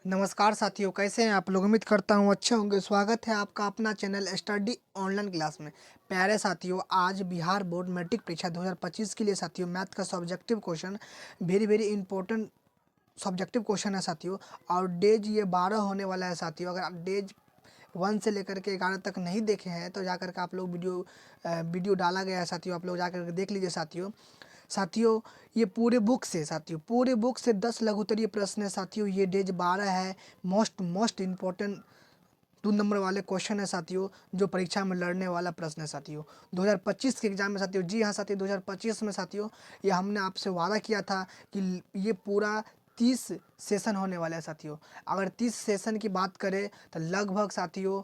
नमस्कार साथियों, कैसे हैं आप लोग। उम्मीद करता हूँ अच्छे होंगे। स्वागत है आपका अपना चैनल स्टडी ऑनलाइन क्लास में। प्यारे साथियों, आज बिहार बोर्ड मैट्रिक परीक्षा 2025 के लिए साथियों मैथ का subjective question very very important subjective question है साथियों। और डेज ये 12 होने वाला है साथियों। अगर आप डेज 1 से लेकर के 11 तक नहीं देखे हैं तो जाकर के आप लोग वीडियो डाला गया है साथियों, आप लोग जाकर के देख लीजिए साथियों। साथियों, ये पूरे बुक से 10 लघुत्तरीय प्रश्न है साथियों। ये डेज 12 है। मोस्ट इम्पोर्टेंट 2 नंबर वाले क्वेश्चन है साथियों, जो परीक्षा में लड़ने वाला प्रश्न है साथियों 2025 के एग्जाम में साथियों। जी हाँ साथियों, 2025 में साथियों ये हमने आपसे वादा किया था कि ये पूरा 30 सेशन होने वाला है साथियों। अगर 30 सेशन की बात करें तो लगभग साथियों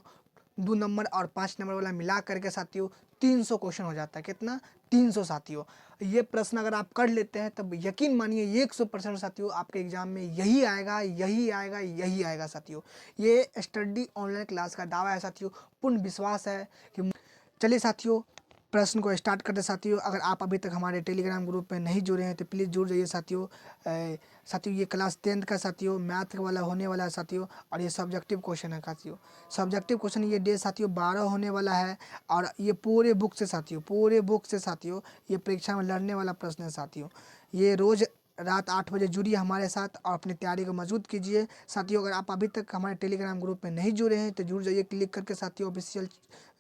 2 नंबर और 5 नंबर वाला मिला करके साथियों 300 क्वेश्चन हो जाता है। कितना? 300 साथियों। ये प्रश्न अगर आप कर लेते हैं तब यकीन मानिए 100% साथियों आपके एग्जाम में यही आएगा, यही आएगा, यही आएगा साथियों। ये स्टडी ऑनलाइन क्लास का दावा है साथियों, पूर्ण विश्वास है कि। चलिए साथियों, प्रश्न को स्टार्ट करते साथियों। अगर आप अभी तक हमारे टेलीग्राम ग्रुप में नहीं जुड़े हैं तो प्लीज़ जुड़ जाइए साथियों। साथियों ये क्लास 10th का साथियों मैथ वाला होने वाला है साथियों। और ये सब्जेक्टिव क्वेश्चन है साथियों। सब्जेक्टिव क्वेश्चन ये डे साथियों 12 होने वाला है। और ये पूरे बुक से साथियों ये परीक्षा में लड़ने वाला प्रश्न है साथियों। ये रोज़ रात 8 बजे जुड़िए हमारे साथ और अपनी तैयारी को मजबूत कीजिए साथियों। अगर आप अभी तक हमारे टेलीग्राम ग्रुप में नहीं जुड़े हैं तो जुड़ जाइए क्लिक करके साथियों ऑफिशियल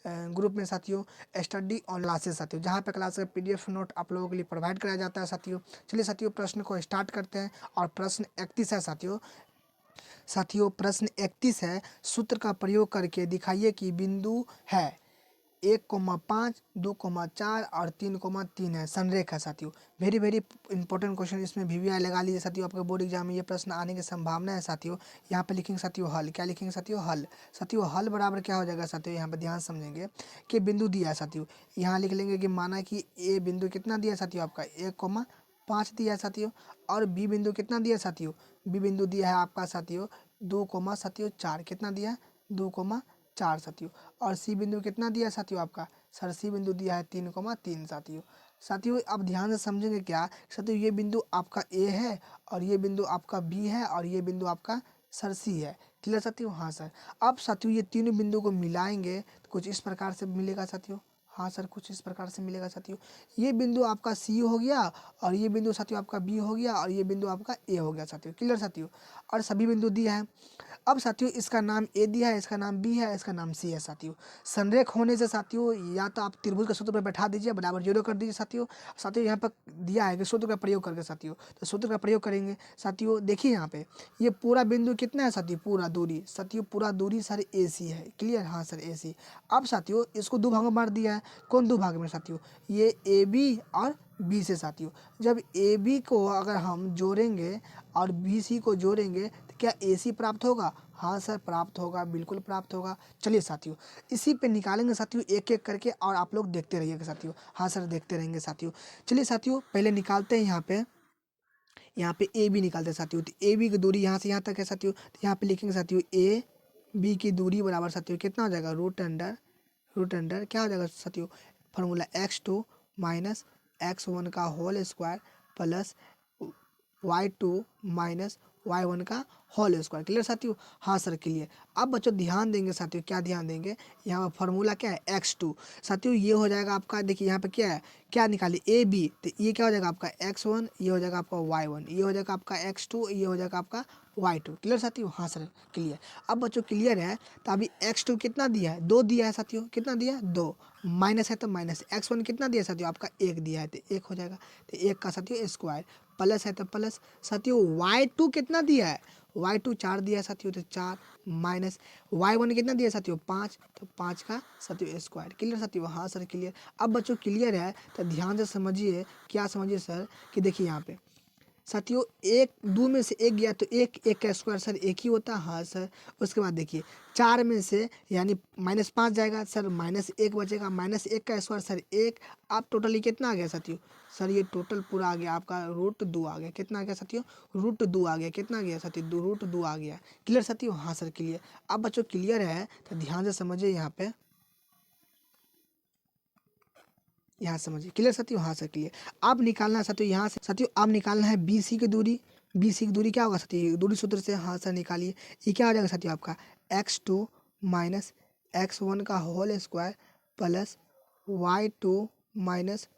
ग्रुप में साथियों। स्टडी ऑन क्लासेस साथियों, जहाँ पे क्लास का PDF नोट आप लोगों के लिए प्रोवाइड कराया जाता है साथियों। चलिए साथियों, प्रश्न को स्टार्ट करते हैं। और प्रश्न 31 है साथियों। प्रश्न 31 है, सूत्र का प्रयोग करके दिखाइए कि बिंदु है 1,5, 2,4 और 3,3 है। संरेखा साथियों, वेरी वेरी इंपॉर्टेंट क्वेश्चन। इसमें VVI लगा लीजिए साथियों, आपके बोर्ड एग्जाम में ये प्रश्न आने की संभावना है साथियों। यहाँ पे लिखेंगे साथियों हल। क्या लिखेंगे साथियों? हल। साथियों हल बराबर क्या हो जाएगा साथियों, यहाँ पे ध्यान समझेंगे कि बिंदु दिया है साथियों। यहाँ लिख लेंगे कि माना कि ए बिंदु कितना दिया है साथियों आपका 1,5 दिया है साथियों। और बी बिंदु कितना दिया है साथियों? बी बिंदु दिया है आपका साथियों 2,4। कितना दिया है? 2,4 साथियों। और सी बिंदु कितना दिया है साथियों आपका? सर सी बिंदु दिया है 3,3 साथियों। साथियों अब ध्यान से समझेंगे क्या साथियों, ये बिंदु आपका ए है और ये बिंदु आपका बी है और ये बिंदु आपका सर सी है। क्लियर साथियों? हाँ सर। अब साथियों ये तीनों बिंदु को मिलाएंगे तो कुछ इस प्रकार से मिलेगा साथियों। हाँ सर, कुछ इस प्रकार से मिलेगा साथियों। ये बिंदु आपका सी हो गया और ये बिंदु साथियों आपका बी हो गया और ये बिंदु आपका ए हो गया साथियों। क्लियर साथियों? और सभी बिंदु दिए हैं। अब साथियों इसका नाम ए दिया है, इसका नाम बी है, इसका नाम सी है साथियों। संरेख होने से साथियों या तो आप त्रिभुज का सूत्र पर बैठा दीजिए, बराबर 0 कर दीजिए साथियों। साथियों यहाँ पर दिया है कि सूत्र का प्रयोग करके साथियों, तो सूत्र का प्रयोग करेंगे साथियों। देखिए यहाँ पे ये पूरा बिंदु कितना है साथियों? पूरा दूरी साथियों, पूरा दूरी सर AC है। क्लियर? हाँ सर AC। अब साथियों इसको 2 भागों में बांट दिया है। कौन 2 भाग में साथियों? ये AB और B से साथियों। जब AB को अगर हम जोड़ेंगे और BC को जोड़ेंगे तो क्या AC प्राप्त होगा? हाँ सर प्राप्त होगा, बिल्कुल प्राप्त होगा। चलिए साथियों इसी पे निकालेंगे साथियों एक एक करके और आप लोग देखते रहिएगा साथियों। हाँ सर देखते रहेंगे साथियों। चलिए साथियों पहले निकालते हैं यहाँ पे AB निकालते हैं साथियों। तो AB की दूरी यहाँ से यहाँ तक है साथियों। तो यहाँ पे लिखेंगे साथियों AB की दूरी बराबर साथियों कितना हो जाएगा? रूट अंडर क्या हो जाएगा साथियों? फॉर्मूला x2 माइनस x1 का whole square plus y2 minus y1 का होल स्क्वायर। क्लियर साथियों? हाँ सर क्लियर। अब बच्चों ध्यान देंगे साथियों, क्या ध्यान देंगे? यहाँ पर फॉर्मूला क्या है? x2 साथियों। ये हो जाएगा आपका, देखिए यहाँ पे क्या है, क्या निकालिए AB, तो ये क्या हो जाएगा आपका x1, ये हो जाएगा आपका y1, ये हो जाएगा आपका x2, ये हो जाएगा आपका y2। क्लियर साथियों? हाँ सर क्लियर। अब बच्चों क्लियर है तो अभी x2 कितना दिया है? 2 दिया है साथियों। कितना दिया है? 2। माइनस है तो माइनस। x1 कितना दिया है साथियों आपका? 1 दिया है तो 1 हो जाएगा। तो 1 का साथियों स्क्वायर प्लस है तो प्लस। साथियों y2 कितना दिया है? y2 4 दिया है साथियों, तो 4 माइनस y1 कितना दिया है साथियों? 5, तो 5 का साथियों स्क्वायर। क्लियर साथियों? हाँ सर क्लियर। अब बच्चों क्लियर है तो ध्यान से समझिए। क्या समझिए सर कि देखिए यहाँ पे साथियों 1 2 में से 1 गया तो 1 का स्क्वायर सर 1 ही होता है। हाँ सर। उसके बाद देखिए 4 में से यानी -5 जाएगा सर, -1 बचेगा, -1 का स्क्वायर सर 1। अब टोटली कितना आ गया साथियों? सर ये टोटल पूरा आ गया आपका √2 आ गया। कितना आ गया साथियों? √2 आ गया। कितना आ गया साथियों? √2 आ गया। क्लियर साथियों? हाँ सर क्लियर। अब बच्चों क्लियर है तो ध्यान से समझिए यहाँ समझिए। क्लियर साथियों? हाँ सर क्लियर। अब निकालना है साथियों यहाँ से साथियों, अब निकालना है BC की दूरी। बी सी की दूरी क्या होगा साथियों, दूरी सूत्र से हाँ सर निकालिए। ये क्या हो जाएगा साथियों आपका x2 माइनस x1 का whole square plus y2 minus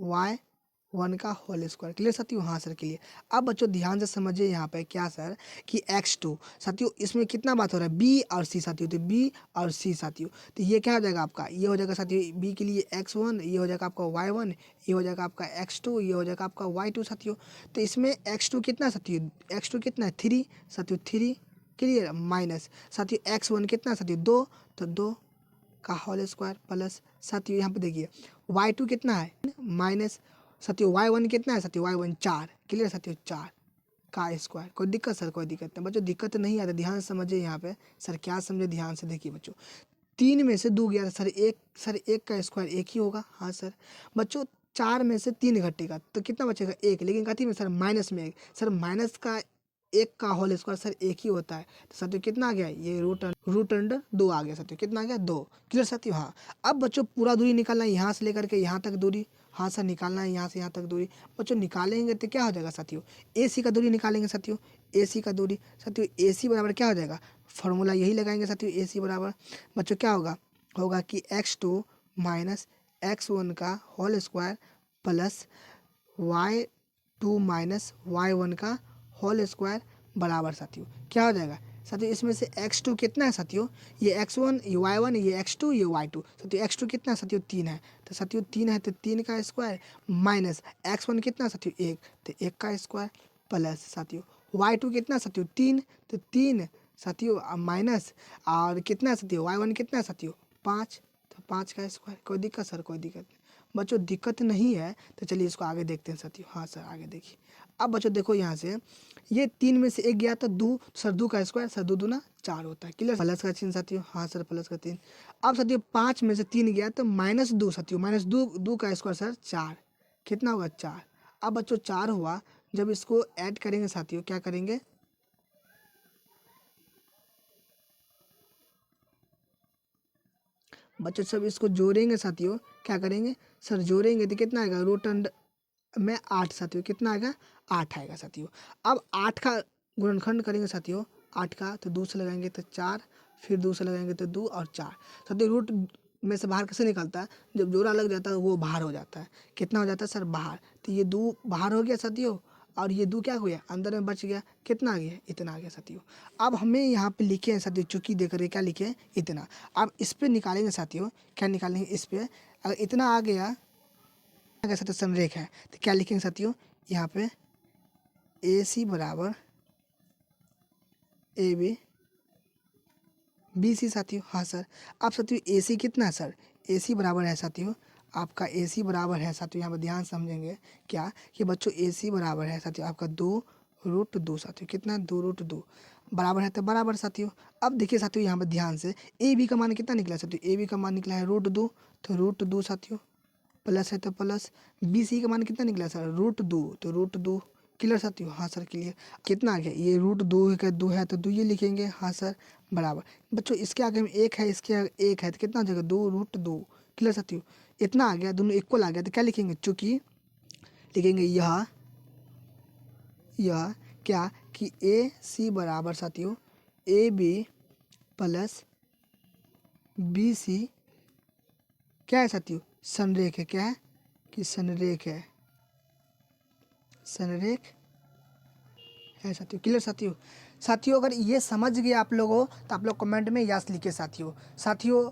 y1 का होल स्क्वायर। क्लियर साथियों, हाँ सर क्लियर। अब बच्चों ध्यान से समझिए यहाँ पे क्या सर कि x2 साथियों इसमें कितना बात हो रहा है, b और c साथियों, तो b और c साथियों, तो ये क्या हो जाएगा आपका, ये हो जाएगा साथियों b के लिए x1, ये हो जाएगा आपका y1, ये हो जाएगा आपका x2, ये हो जाएगा आपका y2 साथियों। तो इसमें x2 कितना है साथियों, x2 कितना है 3 साथियों, 3 क्लियर, माइनस साथियों x1 कितना है साथियों 2, तो 2 का होल स्क्वायर प्लस साथियों यहाँ पे देखिए y2 कितना है माइनस साथियों y1 कितना है साथियों, y1 4, क्लियर साथियों 4 का स्क्वायर। कोई दिक्कत सर, कोई दिक्कत नहीं बच्चों, दिक्कत नहीं आता, ध्यान से समझिए यहाँ पे सर क्या समझे, ध्यान से देखिए बच्चों। 3 में से 2 गया सर, एक का स्क्वायर एक ही होगा, हाँ सर। बच्चों 4 में से 3 घटेगा तो कितना बचेगा 1, लेकिन कथी में सर माइनस में 1, सर माइनस का 1 का होल स्क्वायर सर 1 ही होता है, तो साथियों कितना आ गया, ये रूट अंडर 2 आ गया साथियों, कितना आ गया 2, क्लियर साथियों। हाँ अब बच्चों पूरा दूरी निकालना है, यहाँ से लेकर के यहाँ तक दूरी, हाँ सर निकालना है यहाँ से यहाँ तक दूरी। बच्चों निकालेंगे तो क्या हो जाएगा साथियों, ए सी का दूरी निकालेंगे साथियों, ए सी का दूरी साथियों, ए सी बराबर क्या हो जाएगा, फॉर्मूला यही लगाएंगे साथियों, ए सी बराबर बच्चों क्या होगा, होगा कि x2 माइनस x1 का whole square plus y2 minus y1 का होल स्क्वायर बराबर साथियों क्या हो जाएगा साथियों, इसमें से x2 कितना है साथियों, ये x1 ये y1 ये x2 ये y2 साथियों, x2 कितना है साथियों 3 है, तो साथियों 3 है तो 3 का स्क्वायर माइनस x1 कितना है साथियों 1, तो 1 का स्क्वायर प्लस साथियों y2 कितना है साथियों 3, तो 3 साथियों माइनस और कितना है साथियों y1 कितना है साथियों 5, तो 5 का स्क्वायर। कोई दिक्कत सर, कोई दिक्कत नहीं बच्चों, दिक्कत नहीं है तो चलिए इसको आगे देखते हैं साथियों। हाँ सर आगे देखिए। अब बच्चों देखो यहाँ से ये 3 में से 1 गया तो 2 सर, 2 का स्क्वायर सर 2 दूना 4 होता है, क्लियर, प्लस का चिन्ह साथियों, हाँ सर प्लस का 3। अब साथियों 5 में से 3 गया तो -2 साथियों, -2 का स्क्वायर सर 4, कितना होगा 4। अब बच्चों 4 हुआ, जब इसको ऐड करेंगे साथियों क्या करेंगे, बच्चों सब इसको जोड़ेंगे साथियों, क्या करेंगे सर जोड़ेंगे तो कितना आएगा, रूट अंडर में 8 साथियों, कितना आएगा 8 आएगा साथियों। अब 8 का गुणनखंड करेंगे साथियों, 8 का तो 2 से लगाएंगे तो 4, फिर 2 से लगाएंगे तो 2 और 4 साथियों, रूट में से बाहर कैसे निकलता है, जब जोड़ा लग जाता है वो बाहर हो जाता है, कितना हो जाता है सर बाहर, तो ये 2 बाहर हो गया साथियों, और ये 2 क्या हो गया अंदर में बच गया, कितना आ गया इतना आ गया साथियों। अब हमें यहाँ पे लिखे हैं साथियों, चूंकि देख रहे क्या लिखे हैं इतना, अब इस पे निकालेंगे साथियों, क्या निकालेंगे इस पे, अगर इतना आ गया अगर साथियों संरेख है तो क्या लिखेंगे साथियों, यहाँ पे ए सी बराबर ए बी बी सी साथियों, हाँ सर। अब साथियों ए सी कितना है सर, ए सी बराबर है साथियों आपका, ए सी बराबर है साथियों, यहाँ पर ध्यान समझेंगे क्या कि बच्चों ए सी बराबर है साथियों आपका 2√2 साथियों, कितना 2√2 बराबर है तो बराबर साथियों। अब देखिए साथियों यहाँ पर ध्यान से ए बी का मान कितना निकला साथियों, ए बी का मान निकला है √2, तो √2 साथियों, प्लस है तो प्लस, बी सी का मान कितना निकला सर √2, तो √2, क्लियर साथियों, हाँ सर क्लियर। कितना आ गया ये √2 का 2 है तो 2 ये लिखेंगे, हाँ सर बराबर। बच्चों इसके आगे में 1 है, इसके आगे 1 है तो कितना हो जाएगा 2√2, क्लियर साथियों, इतना आ गया, दोनों इक्वल आ गया तो क्या लिखेंगे, चूंकि लिखेंगे यह क्या कि ए सी बराबर साथियों A B plus B C क्या है साथियों, संरेख है, क्या है कि संरेख है, संरेख है साथियों, क्लियर साथियों। साथियों अगर ये समझ गए आप लोगों तो आप लोग कमेंट में यस लिखिए साथियों। साथियों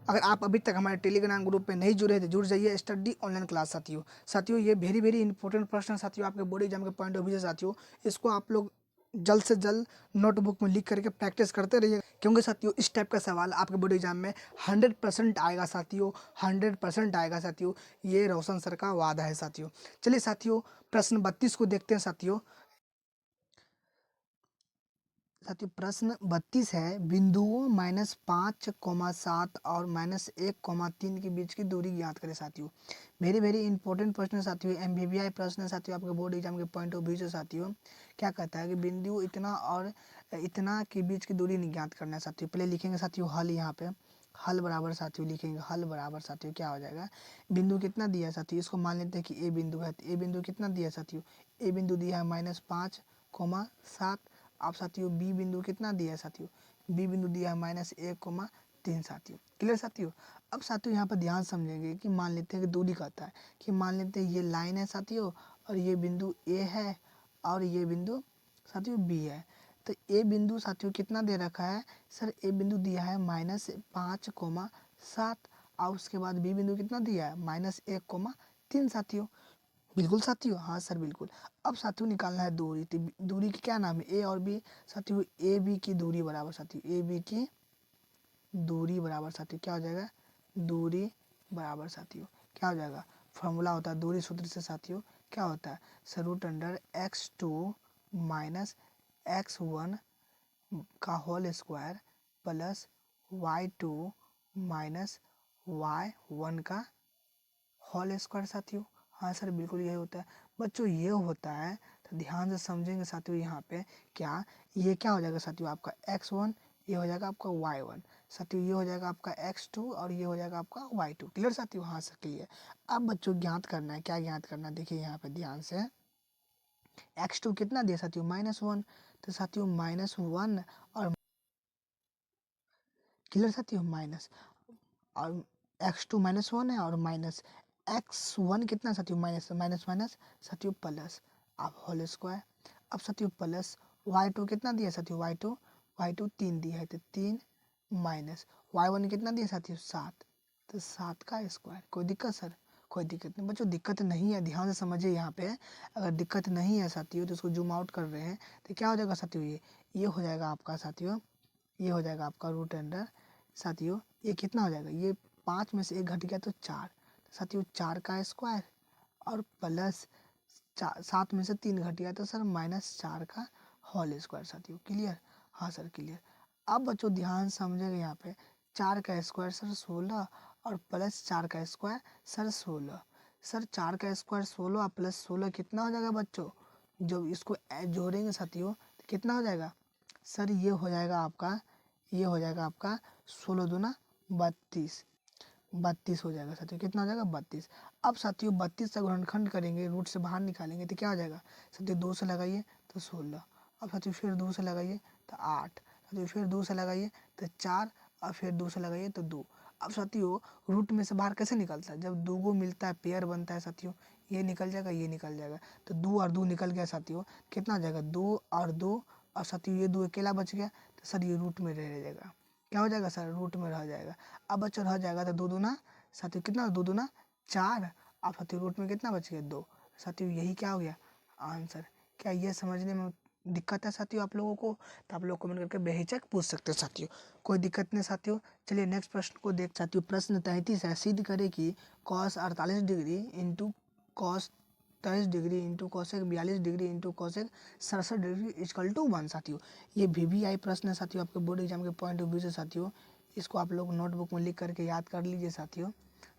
अगर आप अभी तक हमारे टेलीग्राम ग्रुप में नहीं जुड़े तो जुड़ जाइए, स्टडी ऑनलाइन क्लास साथियों। साथियों ये वेरी वेरी इंपॉर्टेंट प्रश्न साथियों आपके बोर्ड एग्जाम के पॉइंट ऑफ व्यू से साथियों, इसको आप लोग जल्द से जल्द नोटबुक में लिख करके प्रैक्टिस करते रहिए, क्योंकि साथियों इस टाइप का सवाल आपके बोर्ड एग्जाम में 100% आएगा साथियों, 100% आएगा साथियों, ये रोशन सर का वादा है साथियों। चलिए साथियों प्रश्न 32 को देखते हैं साथियों। साथियों प्रश्न 32 है, बिंदुओं -5,7 और -1,3 के बीच की दूरी ज्ञात करें साथियों। वेरी वेरी इंपॉर्टेंट प्रश्न है साथियों, एमबीबीआई प्रश्न है साथियों आपके बोर्ड एग्जाम के पॉइंट ऑफ व्यू से साथियों। क्या कहता है कि बिंदु इतना और इतना के बीच की दूरी ज्ञात करना है साथियों। पहले लिखेंगे साथियों हल, यहाँ पे हल बराबर साथियों लिखेंगे, हल बराबर साथियों क्या हो जाएगा, बिंदु कितना दिया है साथियों, इसको मान लेते हैं कि ए बिंदु है, तो ए बिंदु कितना दिया है साथियों, ए बिंदु दिया है -5,7। अब साथियों बी बिंदु कितना दिया है साथियों, बी बिंदु दिया है -1,3 साथियों। क्लियर साथियों। अब साथियों यहाँ पर ध्यान समझेंगे कि मान लेते हैं कि दूरी कहता है कि मान लेते हैं ये लाइन है साथियों और ये बिंदु ए है और ये बिंदु साथियों बी है। तो ए बिंदु साथियों कितना दे रखा है सर, ए बिंदु दिया है -5,7 और उसके बाद बी बिंदु कितना दिया है -1,3 साथियों। बिल्कुल साथियों, हाँ सर बिल्कुल। अब साथियों निकालना है दूरी, तो दूरी की क्या नाम है, ए और बी साथियों, ए बी की दूरी बराबर साथियों, ए बी की दूरी बराबर साथियों क्या हो जाएगा, दूरी बराबर साथियों क्या हो जाएगा, फॉर्मूला होता है दूरी सूत्र से साथियों क्या होता है, √x2 माइनस x1 का whole square plus y2 minus y1 का होल स्क्वायर साथियों। हाँ सर बिल्कुल यही होता है बच्चों, ये होता है। तो ध्यान से समझेंगे साथियों, यहाँ पे क्या ये क्या हो जाएगा साथियों आपका x1, ये हो जाएगा आपका y1 साथियों, ये हो जाएगा आपका x2 और ये हो जाएगा आपका y2। क्लियर साथियों, हाँ सर क्लियर। अब बच्चों ज्ञात करना है, क्या ज्ञात करना है देखिए यहाँ पे ध्यान से, x2 कितना दिया साथियों -1, तो साथियों -1 और क्लियर साथियों माइनस और x2 -1 है और माइनस x1 कितना साथियों माइनस माइनस माइनस साथियों प्लस, अब होल स्क्वायर। अब साथियों प्लस y2 कितना दिया साथियों, y2 3 दिया है तो 3 माइनस y1 कितना दिया साथियों 7, तो 7 का स्क्वायर। कोई दिक्कत सर, कोई दिक्कत नहीं बच्चों, दिक्कत नहीं है, ध्यान से समझिए यहाँ पे। अगर दिक्कत नहीं है साथियों तो इसको जूम आउट कर रहे हैं तो क्या हो जाएगा साथियों, ये हो जाएगा आपका साथियों, ये हो जाएगा आपका रूट अंडर साथियों, ये कितना हो जाएगा, ये 5 में से 1 घट गया तो 4 साथियों, 4 का स्क्वायर और प्लस 7 में से 3 घट गया तो सर -4 का होल स्क्वायर साथियों। क्लियर, हाँ सर क्लियर। अब बच्चों ध्यान समझेंगे यहाँ पे, 4 का स्क्वायर सर 16 और प्लस 4 का स्क्वायर सर 16, सर 4 का स्क्वायर 16 और प्लस 16 कितना हो जाएगा बच्चों, जब इसको जोड़ेंगे साथियों तो कितना हो जाएगा सर, ये हो जाएगा आपका, ये हो जाएगा आपका 16 दूना 32, 32 हो जाएगा साथियों, कितना हो जाएगा 32। अब साथियों 32 से गुणनखंड करेंगे, रूट से बाहर निकालेंगे तो क्या हो जाएगा साथियों, 2 से लगाइए तो 16, अब साथियों फिर 2 से लगाइए तो 8, साथियों फिर 2 से लगाइए तो 4 और फिर 2 से लगाइए तो 2। अब साथियों रूट में से बाहर कैसे निकलता है, जब दो गो मिलता है पेयर बनता है साथियों, ये निकल जाएगा ये निकल जाएगा, तो 2 और 2 निकल गया साथियों, कितना हो जाएगा 2 और 2 और साथियों ये 2 अकेला बच गया तो सर ये रूट में रह जाएगा, क्या हो जाएगा सर, रूट में रह जाएगा। अब बच्चों रह जाएगा तो 2 दूना साथियों कितना, 2 दूना 4, अब साथियों रूट में कितना बच गया 2 साथियों, यही क्या हो गया आंसर। क्या ये समझने में दिक्कत है साथियों आप लोगों को, तो आप लोग कमेंट करके बेहिचक पूछ सकते हैं साथियों, कोई दिक्कत नहीं साथियों। चलिए नेक्स्ट प्रश्न को देख साथियों, प्रश्न 33 है, सिद्ध करे कि cos 48 degree into cos 23 degree into cosec 42 degree into cosec 67 degree equal to 1 साथियों। ये VVI प्रश्न है साथियों, आपके बोर्ड एग्जाम के पॉइंट ऑफ व्यू से साथियों, इसको आप लोग नोटबुक में लिख करके याद कर लीजिए साथियों,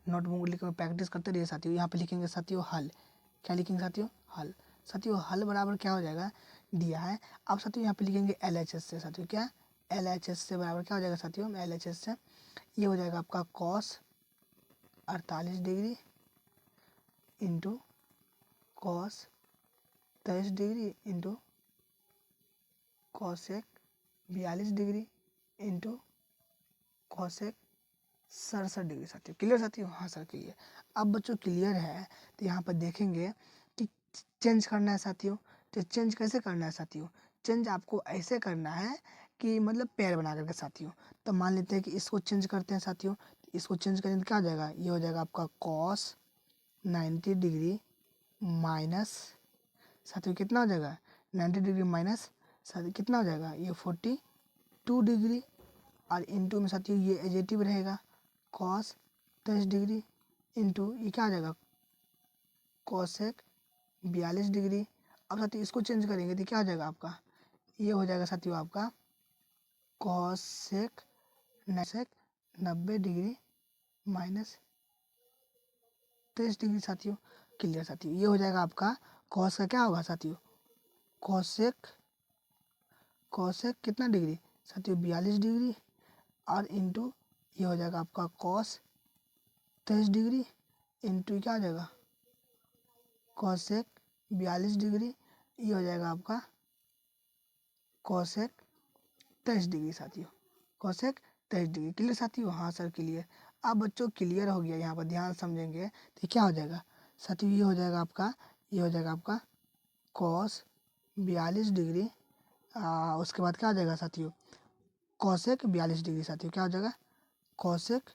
नोटबुक में लिख कर प्रैक्टिस करते रहिए साथियों। यहाँ पे लिखेंगे साथियों हल, क्या लिखेंगे साथियों हल, साथियों हल बराबर क्या हो जाएगा दिया है। अब साथियों यहाँ पे लिखेंगे LHS से साथियों, क्या LHS से बराबर क्या हो जाएगा साथियों, LHS से ये हो जाएगा आपका cos 48 degree into cos 23 degree into cosec 42 degree into cosec 67 degree साथियों। क्लियर साथियों, हाँ सर क्लियर। अब बच्चों क्लियर है तो यहाँ पर देखेंगे कि चेंज करना है साथियों, तो चेंज कैसे करना है साथियों, चेंज आपको ऐसे करना है कि मतलब पेयर बना करके साथियों। तो मान लेते हैं कि इसको चेंज करते हैं साथियों, इसको चेंज करेंगे तो क्या हो जाएगा, ये हो जाएगा आपका cos 90 डिग्री माइनस साथियों कितना हो जाएगा 90 डिग्री माइनस साथियों कितना हो जाएगा ये 42 डिग्री और इंटू में साथियों ये एजेटिव रहेगा cos 23 डिग्री इंटू ये क्या हो जाएगा कॉसेक 42 डिग्री। अब साथियों इसको चेंज करेंगे तो क्या हो जाएगा आपका, ये हो जाएगा साथियों आपका कॉसेक 90 डिग्री माइनस 23 डिग्री साथियों। क्लियर साथियों, ये हो जाएगा आपका कॉस का क्या होगा साथियों, कॉसेक कॉसेक कितना डिग्री साथियों 42 डिग्री और इंटू ये हो जाएगा आपका कॉस 23 डिग्री इंटू क्या हो जाएगा कॉसेक 42 डिग्री, ये हो जाएगा आपका कॉसेक 23 डिग्री साथियों, कॉसेक 23 डिग्री। क्लियर साथियों? हाँ सर क्लियर। अब बच्चों क्लियर हो गया, यहाँ पर ध्यान समझेंगे तो क्या हो जाएगा साथियों, ये हो जाएगा आपका, ये हो जाएगा आपका कॉस 42 डिग्री, उसके बाद क्या हो जाएगा साथियों कॉसेक 42 डिग्री साथियों, क्या हो जाएगा कॉसेक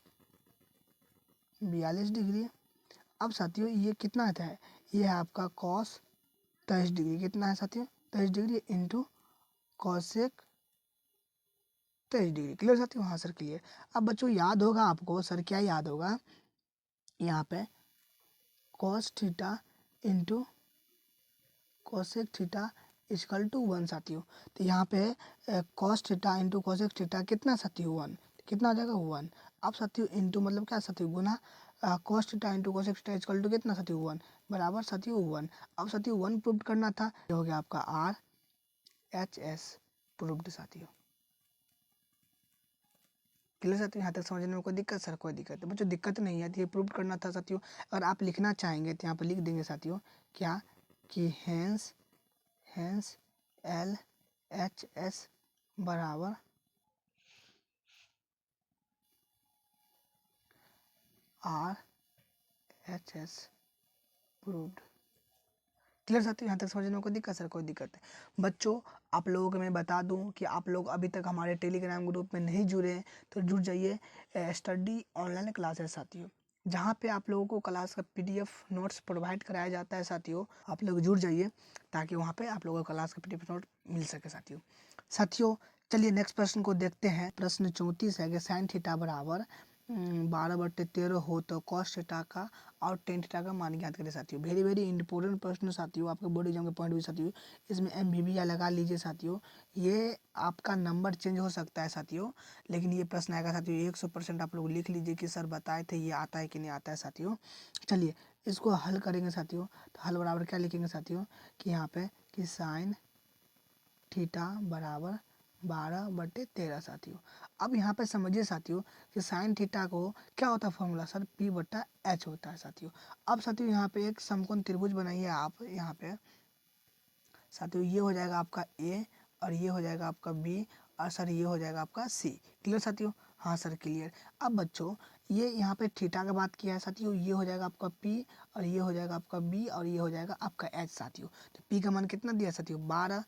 42 डिग्री। अब साथियों ये कितना आता है, ये है आपका कॉस 23 डिग्री, कितना है साथियों 23 degree into cosec 23 degree. Clear साथियों? हाँ सर क्लियर। अब बच्चों याद होगा आपको, सर क्या याद होगा, यहाँ पे cos theta into cosec theta equal to 1 साथियों। तो यहाँ पे cos theta into cosec theta कितना साथियों 1, कितना आ जाएगा 1। अब साथियों इंटू मतलब क्या साथियों गुना, cos theta into cosec theta equal to कितना साथियों 1 बराबर साथियों 1। अब साथियों 1 प्रूव करना था, ये हो गया आपका RHS प्रूव्ड साथियों। क्लियर साथियों? यहाँ तक समझने में कोई दिक्कत? सर कोई दिक्कत है बच्चों, दिक्कत नहीं है, तो ये प्रूव करना था साथियों। अगर आप लिखना चाहेंगे तो यहाँ पर लिख देंगे साथियों क्या कि हेंस LHS बराबर RHS प्रूव्ड। क्लियर साथियों? यहाँ तक समझने में कोई दिक्कत? सर कोई दिक्कत है बच्चों। आप लोगों को मैं बता दूं कि आप लोग अभी तक हमारे टेलीग्राम ग्रुप में नहीं जुड़े हैं तो जुड़ जाइए। स्टडी ऑनलाइन क्लासेस साथियों, जहाँ पे आप लोगों को क्लास का PDF नोट्स प्रोवाइड कराया जाता है साथियों, आप लोग जुड़ जाइए ताकि वहाँ पे आप लोगों को क्लास का PDF नोट मिल सके साथियों। साथियों चलिए नेक्स्ट प्रश्न को देखते हैं। प्रश्न 34 है कि साइन थीटा बराबर 12/13 हो तो कॉस थीटा का और टेन थीटा का मान ज्ञात करें साथियों। वेरी वेरी इंपॉर्टेंट प्रश्न साथियों, आपके बोर्ड एग्जाम के पॉइंट भी साथियों, इसमें MBBA लगा लीजिए साथियों। ये आपका नंबर चेंज हो सकता है साथियों, लेकिन ये प्रश्न आएगा साथियों 100% आप लोग लिख लीजिए कि सर बताए थे ये आता है कि नहीं आता है साथियों। चलिए इसको हल करेंगे साथियों, तो हल बराबर क्या लिखेंगे साथियों कि यहाँ पे कि साइन थीटा बराबर 12/13 साथियों। अब यहाँ पे समझिए साथियों कि साइन थीटा को क्या होता है फॉर्मूला, सर P/H होता है साथियों। अब साथियों यहाँ पे एक समकोण त्रिभुज बनाइए आप, यहाँ पे साथियों ये हो जाएगा आपका A और ये हो जाएगा आपका B और सर ये हो जाएगा आपका C। क्लियर साथियों? हाँ सर क्लियर। अब बच्चों ये यहाँ पे थीटा का बात किया है साथियों, ये हो जाएगा आपका P और ये हो जाएगा आपका B और ये हो जाएगा आपका H साथियों। तो P का मान कितना दिया साथियों 12,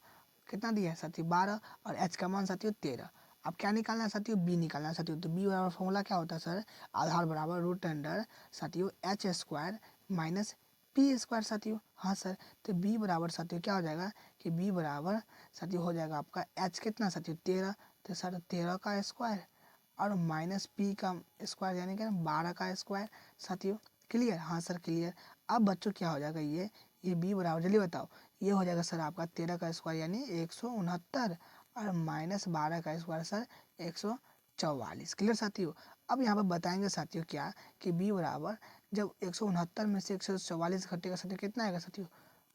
कितना दिया है साथियों 12 और H का मान साथियों 13। अब क्या निकालना है साथियों B निकालना है साथियों। तो B बराबर फॉर्मूला क्या होता है सर, आधार बराबर रूट अंडर साथियों H² माइनस P² साथियों। हाँ सर, तो B बराबर साथियों क्या हो जाएगा कि B बराबर साथियों हो जाएगा आपका H कितना साथियों 13, तो सर 13 का स्क्वायर और माइनस P का स्क्वायर यानी कि 12 का स्क्वायर साथियों। क्लियर? हाँ सर क्लियर। अब बच्चों क्या हो जाएगा ये B बराबर जल्दी बताओ, ये हो जाएगा सर आपका 13 का स्क्वायर यानी 169 और माइनस 12 का स्क्वायर सर 144। क्लियर साथियों? अब यहाँ पर बताएंगे साथियों क्या कि B बराबर जब 169 में से 144 घटेगा साथियों कितना आएगा साथियों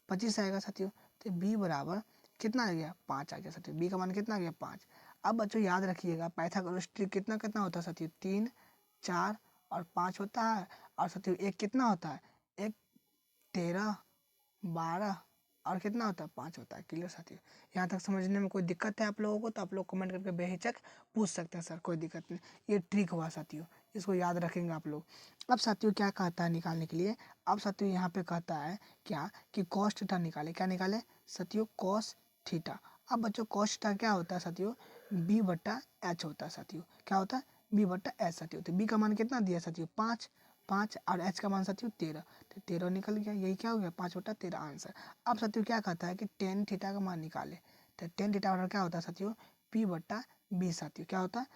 25 आएगा साथियों। तो B बराबर कितना आ गया 5 आ गया साथियों, B का मान कितना आ गया 5। अब बच्चों याद रखिएगा पाइथागोरस ट्री कितना कितना होता है साथियों 3, 4 और 5 होता है और साथियों एक कितना होता है, एक 13, 12 और कितना होता है 5 होता है। क्लियर साथियों? यहाँ तक समझने में कोई दिक्कत है आप लोगों को तो आप लोग कमेंट करके बेहिचक पूछ सकते हैं सर, कोई दिक्कत नहीं। ये ट्रिक हुआ साथियों, इसको याद रखेंगे आप लोग। अब साथियों क्या कहता है निकालने के लिए, अब साथियों यहाँ पे कहता है क्या कि कॉस थीटा निकाले, क्या निकाले साथियों कॉस थीटा। अब बच्चों कॉस थीटा क्या होता है साथियों B/H होता है साथियों, क्या होता है B/H साथियों। तो B का मान कितना दिया साथियों 5, 5 और H का मान साथियों 13, तो 13 निकल गया, यही क्या हो गया 5/13 आंसर। अब साथियों क्या कहता है कि टेन थीटा का मान निकाले, तो टेन थीटा बराबर क्या होता है साथियों P/B साथियों, क्या होता है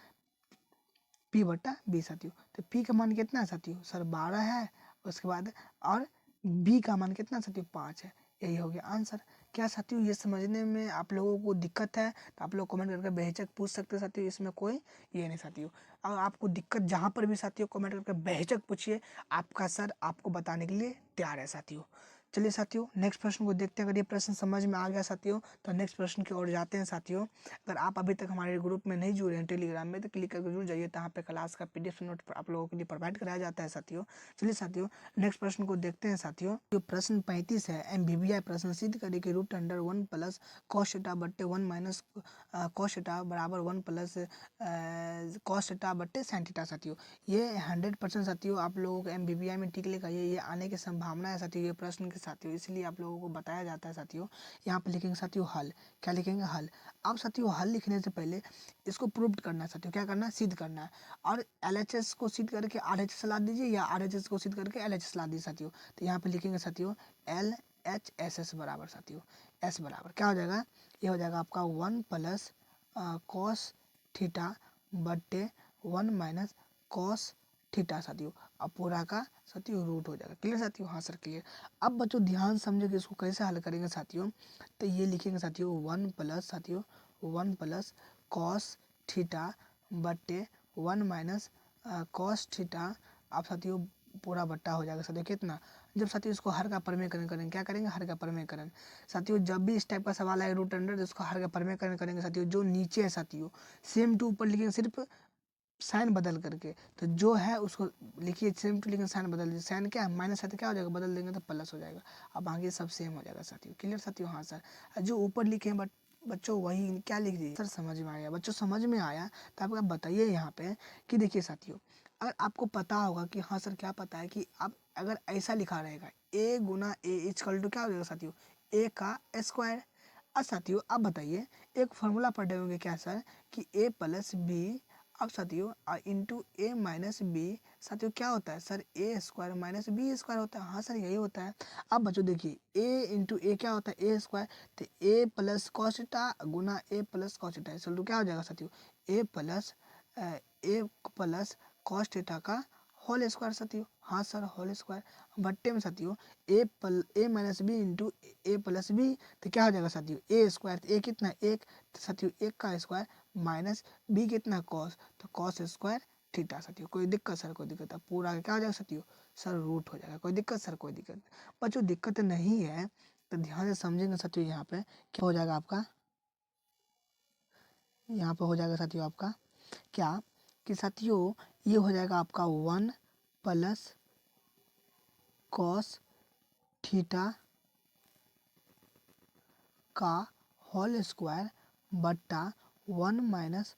P/B साथियों। तो P का मान कितना है साथियों सर 12 है, उसके बाद और B का मान कितना साथियों 5 है, यही हो गया आंसर। क्या साथियों ये समझने में आप लोगों को दिक्कत है तो आप लोग कमेंट करके बेहिचक पूछ सकते हैं साथियों, इसमें कोई ये नहीं साथियों। और आपको दिक्कत जहाँ पर भी साथियों कमेंट करके बेहिचक पूछिए, आपका सर आपको बताने के लिए तैयार है साथियों। चलिए साथियों नेक्स्ट प्रश्न को देखते हैं। अगर ये प्रश्न समझ में आ गया साथियों तो नेक्स्ट प्रश्न की ओर जाते हैं साथियों। अगर आप अभी तक हमारे ग्रुप में नहीं जुड़े हैं टेलीग्राम में तो क्लिक करके जुड़ जाइए। यहाँ पे क्लास का PDF नोट आप लोगों के लिए प्रोवाइड कराया जाता है साथियों। चलिए साथियों नेक्स्ट प्रश्न को देखते हैं साथियों। जो प्रश्न 35 है MBBI प्रश्न, सिद्ध करें कि root under 1 plus cos theta बट्टे 1 माइनस कॉस थीटा बराबर 1 प्लस कॉस थीटा बट्टे साइन थीटा। साथियों ये 100% साथियों आप लोगों को MBBI में टिक लिखा ये आने की संभावना है साथियों ये प्रश्न के साथियों, इसलिए आप लोगों को बताया जाता है साथियों। यहाँ पे लिखेंगे साथियों हल। क्या लिखेंगे? हल। अब साथियों हल लिखने से पहले इसको प्रूव करना है साथियों। क्या करना है? सिद्ध करना है। और LHS को सिद्ध करके RHS ला दीजिए या RHS को सिद्ध करके LHS ला दीजिए साथियों। तो यहाँ पे लिखेंगे साथियों LHSS बराबर साथियों S बराबर क्या हो जाएगा? ये हो जाएगा आपका 1 प्लस कॉस थीटा बट्टे 1 माइनस कॉस थीटा साथियों। अब पूरा का साथियों रूट हो जाएगा। क्लियर साथियों? हाँ सर क्लियर। अब बच्चों ध्यान समझे कि इसको कैसे हल करेंगे साथियों। तो ये लिखेंगे साथियों 1 प्लस साथियों 1 प्लस कॉस थीटा बट्टे 1 माइनस कॉस थीटा। अब साथियों पूरा बट्टा हो जाएगा साथियों कितना? जब साथियों इसको हर का परमेयकरण करेंगे। क्या करेंगे? हर का परमेयकरण। साथियों जब भी इस टाइप का सवाल आए रूट अंडर तो इसको हर का परमेयकरण करेंगे साथियों। जो नीचे है साथियों सेम टू ऊपर लिखेंगे सिर्फ साइन बदल करके। तो जो है उसको लिखिए सेम टू, लेकिन साइन बदल दीजिए। साइन क्या है? माइनस है तो क्या हो जाएगा? बदल देंगे तो प्लस हो जाएगा। अब आगे सब सेम हो जाएगा साथियों। क्लियर साथियों? हाँ सर। जो ऊपर लिखे हैं बच्चों वही क्या लिख दीजिए सर। समझ में आया बच्चों? समझ में आया तो आप बताइए यहाँ पे कि देखिए साथियों अगर आपको पता होगा कि हाँ सर क्या पता है कि आप अगर ऐसा लिखा रहेगा A गुना A इक्वल टू क्या हो जाएगा साथियों? A का स्क्वायर। अब साथियों आप बताइए एक फॉर्मूला पढ़े होंगे क्या सर कि A प्लस बी। अब साथियों इंटू A माइनस बी साथियों क्या होता है sir? A square minus B square होता है। हाँ सर यही होता है। अब बच्चों देखिए A इंटू ए क्या होता है? A square. तो A प्लस कॉस थीटा गुना A plus cos theta equal to क्या हो जाएगा साथियों? A प्लस कॉस थीटा का होल स्क्वायर साथियों। हाँ सर होल स्क्वायर बट्टे में साथियों A minus B into A plus B. तो क्या हो जाएगा साथियों? A square. तो A कितना? 1। तो साथियों 1 का स्क्वायर माइनस बी कितना? कॉस। तो कॉस स्क्वायर थीटा साथियों। कोई दिक्कत सर? कोई दिक्कत? अब पूरा क्या हो जाएगा साथियों? सर रूट हो जाएगा। कोई दिक्कत सर? कोई दिक्कत बच्चों दिक्कत नहीं है तो ध्यान से समझेंगे साथियों। यहाँ पे क्या हो जाएगा आपका? यहाँ पे हो जाएगा साथियों आपका क्या कि साथियों ये हो जाएगा आपका 1 प्लस कॉस थीटा का होल स्क्वायर बट्टा 1 माइनस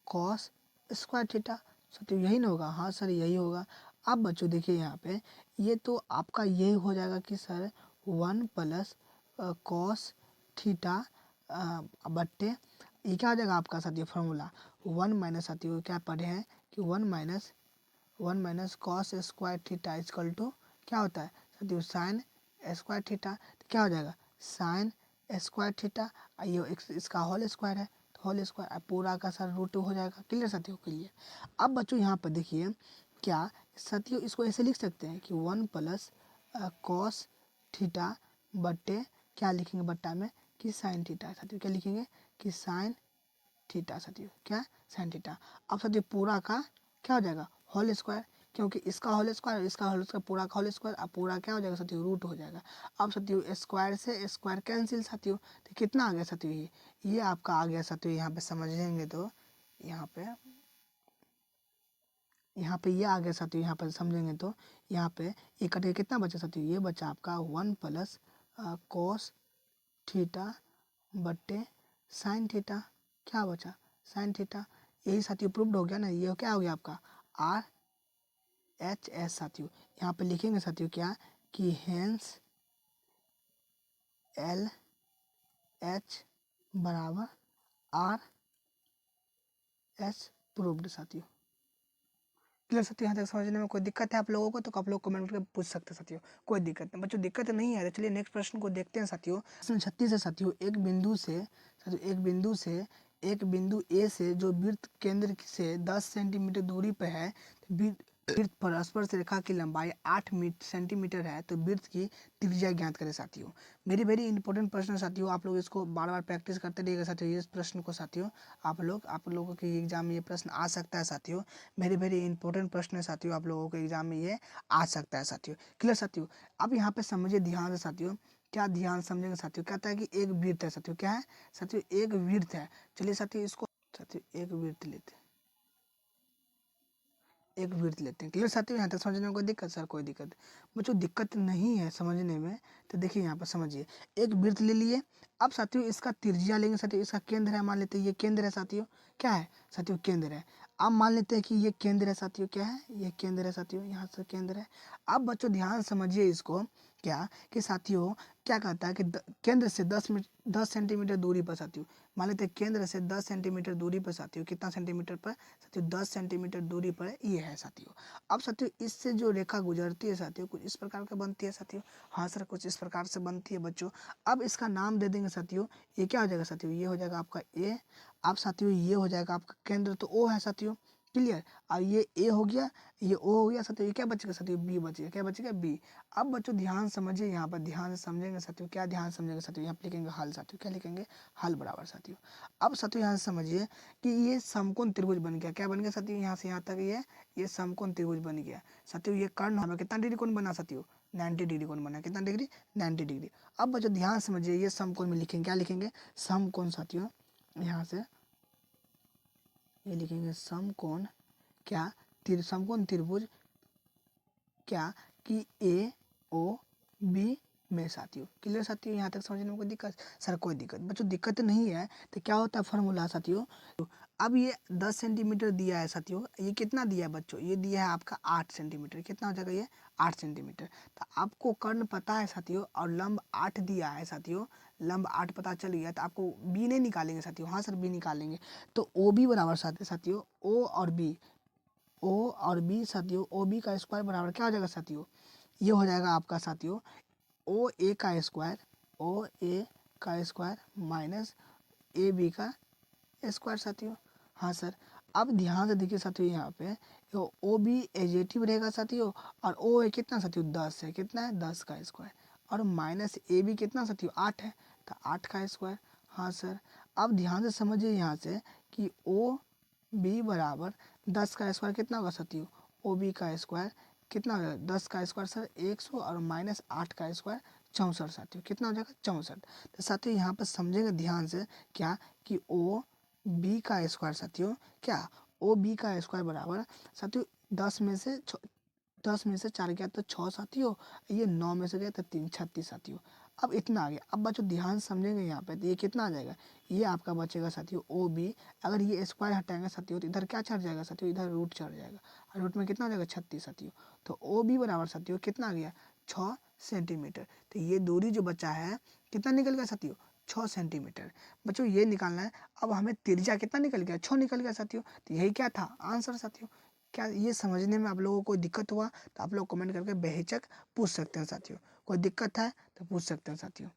कॉस स्क्वायर थीटा। साथियों यही ना होगा? हाँ सर यही होगा। अब बच्चों देखिए यहाँ पे ये तो आपका यही हो जाएगा कि सर 1 प्लस कॉस थीटा बट्टे ये क्या हो जाएगा आपका साथियों फॉर्मूला 1 माइनस साथियों क्या पढ़े हैं कि 1 minus cos square theta equal to क्या होता है साथियों? Sine square theta. तो क्या हो जाएगा? Sine square theta. ये इसका होल स्क्वायर है तो होल स्क्वायर पूरा का सर रूट हो जाएगा। क्लियर साथियों? क्लियर। अब बच्चों यहाँ पर देखिए क्या साथियों इसको ऐसे लिख सकते हैं कि 1 प्लस कॉस थीटा बट्टे क्या लिखेंगे बट्टा में कि साइन थीटा। साथियों क्या लिखेंगे कि साइन थीटा साथियों क्या? Sine theta. अब साथियों पूरा का क्या हो जाएगा? Whole square. क्योंकि इसका होल स्क्वायर इसका होल स्क्वायर पूरा का होल स्क्वायर। अब पूरा क्या हो जाएगा साथियों? रूट हो जाएगा। अब साथियों स्क्वायर से स्क्वायर कैंसिल साथियों। तो कितना आ गया साथियों? ये आपका आ गया साथियों। यहाँ पे समझेंगे तो यहाँ पे ये आ गया साथियों। यहाँ पर समझेंगे तो यहाँ पे ये कट के कितना बचा साथियों? ये बचा आपका 1 प्लस कॉस थीटा बट्टे साइन थीटा। क्या बचा? Sine theta. यही साथियों प्रूव्ड हो गया ना। ये क्या हो गया आपका RHS साथियों। यहाँ पे लिखेंगे साथियों क्या कि हेंस LH बराबर RS प्रूव्ड साथियों। क्लियर साथियों? यहाँ तक समझने में कोई दिक्कत है आप लोगों को तो आप लोग कमेंट करके पूछ सकते हैं साथियों। कोई दिक्कत नहीं बच्चों, दिक्कत नहीं है तो चलिए नेक्स्ट प्रश्न को देखते हैं साथियों। प्रश्न 36 है साथियों। एक बिंदु ए से जो वृत्त केंद्र से 10 सेंटीमीटर दूरी पर है वृत्त पर स्पर्श रेखा की लंबाई 8 सेंटीमीटर है तो वृत्त की त्रिज्या ज्ञात करें साथियों। वेरी इंपॉर्टेंट प्रश्न है साथियों, आप लोग इसको बार बार प्रैक्टिस करते रहिएगा साथियों। इस प्रश्न को साथियों आप लोगों के एग्जाम में ये प्रश्न आ सकता है साथियों। वेरी इंपॉर्टेंट प्रश्न है साथियों, आप लोगों के एग्जाम में ये आ सकता है साथियों। क्लियर साथियों। अब यहाँ पे समझिए ध्यान से साथियों, क्या ध्यान समझेंगे साथियों। कहता है कि एक वृत्त है साथियों, क्या है साथियों, एक वृत्त है। चलिए साथियों इसको साथियों एक वृत्त लेते हैं, एक वृत्त लेते हैं। क्लियर साथियों, यहाँ तक समझने में कोई दिक्कत? सर कोई दिक्कत बच्चों, दिक्कत नहीं है समझने में। तो देखिए यहाँ पर समझिए, एक वृत्त ले लिए। अब साथियों इसका त्रिज्या लेंगे साथियों, इसका केंद्र है, मान लेते हैं ये केंद्र है साथियों। क्या है साथियों? केंद्र है। अब मान लेते हैं कि ये केंद्र है साथियों, क्या है, ये केंद्र है साथियों, यहाँ से केंद्र है। अब बच्चों ध्यान समझिए इसको, क्या कि साथियों क्या कहता है कि केंद्र से 10 सेंटीमीटर दूरी पर साथियों, मान लेते हैं केंद्र से 10 सेंटीमीटर दूरी पर साथियों, कितना सेंटीमीटर पर साथियों? 10 सेंटीमीटर दूरी पर ये है साथियों। अब साथियों इससे जो रेखा गुजरती है साथियों कुछ इस प्रकार का बनती है साथियों। हाँ सर कुछ इस प्रकार से बनती है बच्चों। अब इसका नाम दे देंगे साथियों, ये क्या हो जाएगा साथियों? ये हो जाएगा आपका ए। अब साथियों ये हो जाएगा आपका केंद्र, तो ओ है साथियों। क्लियर। अब ये ए हो गया, ये ओ हो गया साथियों, ये क्या बचेगा साथियों? बी बचेगा। क्या बचेगा? बी। अब बच्चों ध्यान समझिए, यहाँ पर ध्यान से समझेंगे साथियों। क्या ध्यान समझेंगे साथियों? यहाँ पर लिखेंगे हल साथियों। क्या लिखेंगे? हल बराबर साथियों। अब साथियों यहाँ से समझिए कि ये समकोण त्रिभुज बन गया। क्या बन गया साथियों? यहाँ से यहाँ तक ये समकोण त्रिभुज बन गया साथियों। ये कर्ण हमें कितना डिग्री कोण बना साथियों? 90 डिग्री कोण बना। कितना डिग्री? 90 डिग्री। अब बच्चों ध्यान समझिए, ये समकोण में लिखेंगे, क्या लिखेंगे? समकोण साथियों। यहाँ से ये लिखेंगे समकोण, क्या समकोण त्रिभुज, क्या कि ए ओ बी में साथियों। क्लियर साथियों, यहाँ तक समझने में कोई दिक्कत? सर कोई दिक्कत बच्चों, दिक्कत नहीं है। तो क्या होता है फॉर्मूला साथियों। अब ये 10 सेंटीमीटर दिया है साथियों, ये कितना दिया है बच्चों? ये दिया है आपका 8 सेंटीमीटर। कितना हो जाएगा ये? 8 सेंटीमीटर। तो आपको कर्ण पता है साथियों और लंब 8 दिया है साथियों, लंब 8 पता चल गया। तो आपको बी नहीं निकालेंगे साथियों? हाँ सर बी निकालेंगे। तो ओ बी बराबर साथियों, ओ और बी, ओ और बी साथियों, ओ बी का स्क्वायर बराबर क्या हो जाएगा साथियों? ये हो जाएगा आपका साथियों ओ ए का स्क्वायर, ओ ए का स्क्वायर माइनस ए बी का स्क्वायर साथियों। हाँ सर। अब ध्यान से देखिए साथियों, यहाँ पे ओ बी एजेटिव रहेगा साथियों, और ओ ए कितना साथियों? 10 है। कितना है? 10 का स्क्वायर। और माइनस ए बी कितना साथियों? 8 है, तो 8 का स्क्वायर। हाँ सर। अब ध्यान से समझिए यहाँ से कि ओ बी बराबर 10 का स्क्वायर कितना होगा साथियों? ओ बी का स्क्वायर कितना हो जाएगा? 10 का स्क्वायर सर 100, और माइनस 8 का स्क्वायर 64 साथियों। कितना हो जाएगा? 64। तो साथियों यहाँ पर समझेंगे ध्यान से, क्या कि ओ बी का स्क्वायर साथियों, क्या ओ बी का स्क्वायर बराबर साथियों 10 में से 4 गया तो 6 साथियों, ये 9 में से गया तो 3, 36 साथियों। अब इतना आ गया। अब बच्चों ध्यान समझेंगे यहाँ पे, तो ये कितना आ जाएगा? ये आपका बचेगा साथियों ओ बी। अगर ये स्क्वायर हटाएंगे साथियों तो इधर क्या चढ़ जाएगा साथियों? इधर रूट चढ़ जाएगा, और रूट में कितना आ जाएगा? 36 साथियों। तो ओ बी बराबर साथियों कितना आ गया? 6 सेंटीमीटर। तो ये दूरी जो बचा है कितना निकल गया साथियों? 6 सेंटीमीटर। बच्चों ये निकालना है। अब हमें त्रिज्या कितना निकल गया? 6 निकल गया साथियों। तो यही क्या था आंसर साथियों। क्या ये समझने में आप लोगों को दिक्कत हुआ? तो आप लोग कमेंट करके बेहिचक पूछ सकते हैं साथियों। कोई दिक्कत है तो पूछ सकते हैं साथियों।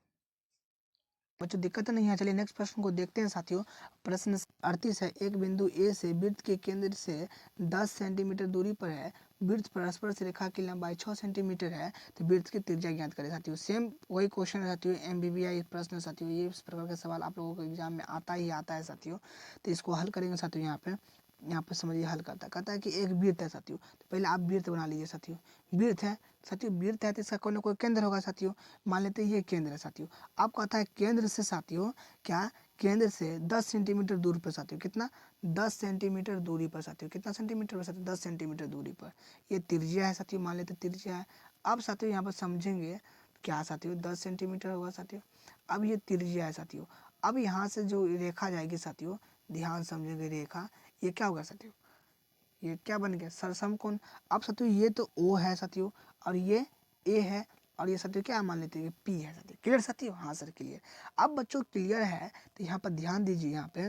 बच्चों दिक्कत नहीं है। चलिए नेक्स्ट प्रश्न को देखते हैं साथियों। प्रश्न 38 है, एक बिंदु ए से वृत्त के केंद्र से 10 सेंटीमीटर दूरी पर है, वृत्त पर स्पर्श रेखा की लंबाई 6 सेंटीमीटर है, तो वृत्त की त्रिज्या ज्ञात करें साथियों। सेम वही क्वेश्चन है साथियों, MBBI प्रश्न है साथियों। ये इस प्रकार का सवाल आप लोगों को एग्जाम में आता ही आता है साथियों। तो इसको हल करेंगे साथियों। यहाँ पे समझिए हल करता है। कहता है कि एक वृत्त है साथियों, तो पहले आप वृत्त बना लीजिए साथियों। वृत्त है साथियों, वृत्त है तो इसका कोई ना कोई केंद्र होगा साथियों। मान लेते हैं ये केंद्र है साथियों। अब कहता है केंद्र से साथियों, क्या केंद्र से 10 सेंटीमीटर दूर पर साथियों, कितना? 10 सेंटीमीटर दूरी पर साथियों। कितना सेंटीमीटर पर साथियों? 10 सेंटीमीटर दूरी पर ये त्रिज्या है साथियों, मान लेते त्रिज्या है। अब साथियों यहाँ पर समझेंगे क्या साथियों? 10 सेंटीमीटर होगा साथियों। अब ये त्रिज्या है साथियों। अब यहाँ से जो रेखा जाएगी साथियों, ध्यान समझेंगे, रेखा ये क्या होगा साथियों? ये क्या बन गया? सरसमकोण। अब साथियों ये तो ओ है साथियों, और ये ए है, और ये साथियों क्या मान लेते हैं? पी है साथियों। क्लियर साथियों? हाँ सर क्लियर। अब बच्चों क्लियर है तो यहाँ पर ध्यान दीजिए, यहाँ पे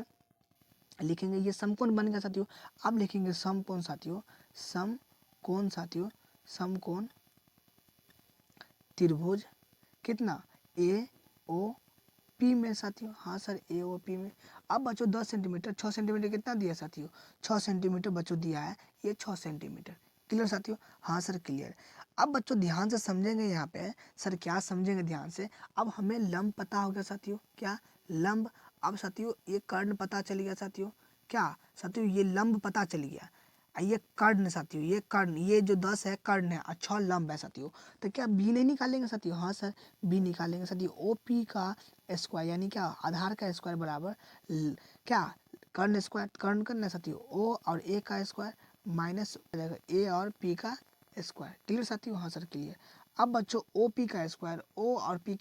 लिखेंगे ये समकोण बन गया साथियों। अब लिखेंगे समकोण साथियों, समकोण साथियों, समकोण त्रिभुज कितना? ए ओ पी में साथियों। हाँ सर ए ओ पी में। अब बच्चों 10 सेंटीमीटर, 6 सेंटीमीटर कितना दिया साथियों? 6 सेंटीमीटर बच्चों दिया है, ये 6 सेंटीमीटर। क्लियर साथियों? हाँ सर क्लियर। अब बच्चों ध्यान से समझेंगे यहाँ पे, सर क्या समझेंगे ध्यान से। अब हमें लंब पता हो गया साथियों, क्या लंब। अब साथियों ये कर्ण पता चल गया साथियों, क्या साथियों ये लंब पता चल गया। ये कर्ण साथियों, ये कर्ण, ये जो 10 है कर्ण है, अच्छा लंब है साथियों। तो क्या बी नहीं निकालेंगे साथियों? हाँ सर बी निकालेंगे साथियों। ओ पी का स्क्वायर यानी क्या आधार का स्क्वायर बराबर क्या कर्ण स्क्वायर, कर्ण करना साथियों ओ और ए का स्क्वायर माइनस ए और पी का स्क्वायर। क्लियर साथियों? हाँ सर क्लियर। अब बच्चों ओ पी का स्क्वायर, ओ और पी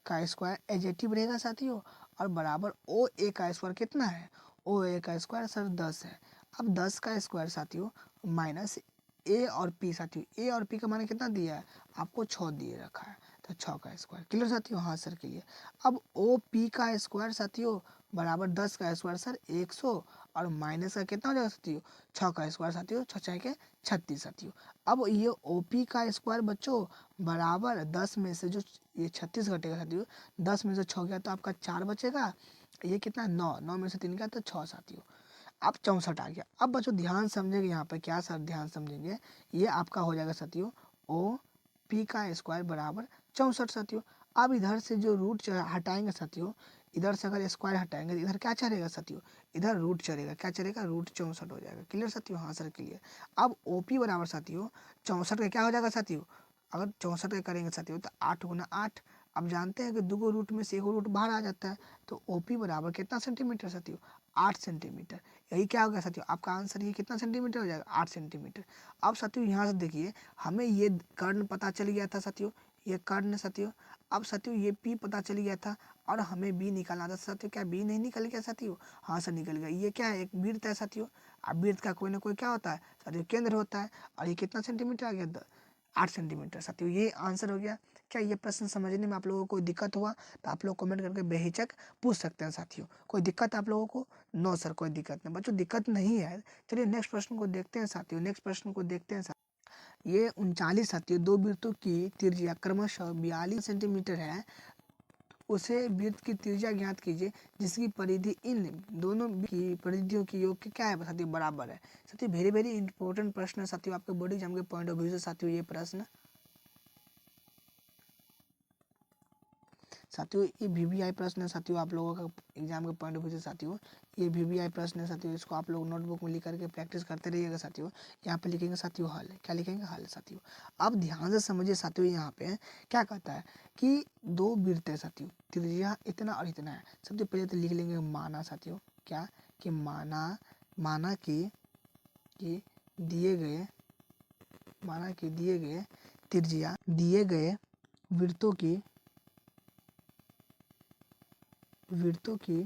का स्क्वायर एजेटिव रहेगा साथियों, और बराबर ओ ए का स्क्वायर कितना है, ओ ए का स्क्वायर सर 10 है। अब 10 का स्क्वायर साथियों माइनस ए और पी साथियों, ए और पी का मान कितना दिया है आपको 6 दिए रखा है, तो 6 का स्क्वायर। क्लियर साथियों? हाँ सर क्लियर। अब ओ पी का स्क्वायर साथियों बराबर 10 का स्क्वायर सर 100, और माइनस का कितना हो जाएगा साथियों 6 का स्क्वायर साथियों, 6 छः के 36 साथियों। अब ये ओ पी का स्क्वायर बच्चों बराबर 10 में से जो ये 36 घटेगा साथियों, 10 में से 6 गया तो आपका 4 बचेगा, ये कितना 9, 9 में से 3 गया तो 6 साथियों। अब 64 आ गया। अब बच्चों ध्यान समझेंगे यहाँ पे, क्या सर ध्यान समझेंगे, ये आपका हो जाएगा साथियों ओ पी का स्क्वायर बराबर 64 साथियों। अब इधर से जो रूट हटाएंगे साथियों, इधर से अगर स्क्वायर हटाएंगे तो इधर क्या चलेगा साथियों, इधर रूट चलेगा, क्या चलेगा रूट 64 हो जाएगा। क्लियर साथियों? हाँ सर क्लियर। अब ओ पी बराबर साथियों 64 का क्या हो जाएगा साथियों, अगर 64 का करेंगे साथियों तो 8 गुना 8। अब जानते हैं कि दो रूट में से एक रूट बाहर आ जाता है, तो ओ पी बराबर कितना सेंटीमीटर साथियों 8 सेंटीमीटर। यही क्या हो गया साथियों आपका आंसर, ये कितना सेंटीमीटर हो जाएगा 8 सेंटीमीटर। अब साथियों यहाँ से देखिए हमें ये कर्ण पता चल गया था साथियों, ये कर्ण साथियों। अब साथियों ये पी पता चल गया था और हमें बी निकालना था साथियों, क्या बी नहीं निकल गया साथियों? हाँ सर निकल गया। ये क्या है एक वृत्त है साथियों, अब वृत्त का कोई ना कोई क्या होता है साथियों केंद्र होता है, और ये कितना सेंटीमीटर आ गया 8 सेंटीमीटर साथियों। ये आंसर हो गया। क्या ये प्रश्न समझने में आप लोगों को कोई दिक्कत हुआ तो आप लोग कमेंट करके बेहिचक पूछ सकते हैं साथियों। कोई दिक्कत आप लोगों को? नो सर कोई दिक्कत नहीं बच्चों, दिक्कत नहीं है। चलिए नेक्स्ट प्रश्न को देखते हैं साथियों, नेक्स्ट प्रश्न को देखते हैं साथियों। ये 39 साथियों दो वृत्तों की त्रिज्या क्रमशः 42 सेंटीमीटर है, उसे वृत्त की त्रिज्या ज्ञात कीजिए जिसकी परिधि इन दोनों की परिधियों की योग के क्या है साथियों बराबर है। साथियों वेरी वेरी इंपॉर्टेंट प्रश्न है साथियों, आपके बोर्ड एग्जाम के पॉइंट ऑफ व्यू से साथियों ये प्रश्न। साथियों ये वीवीआई प्रश्न है साथियों, आप लोगों का एग्जाम के पॉइंट ऑफ व्यू से साथियों ये वीवीआई प्रश्न है साथियों, इसको आप लोग नोटबुक में लिख करके प्रैक्टिस करते रहिएगा साथियों। यहाँ पे लिखेंगे साथियों हल, क्या लिखेंगे हल साथियों। अब ध्यान से समझिए साथियों, यहाँ पे क्या कहता है कि दो वृत्त है साथियों, त्रिज्या इतना और इतना है। सबसे पहले तो लिख लेंगे माना साथियों, क्या कि माना कि दिए गए, माना कि दिए गए त्रिज्या दिए गए वृत्तों की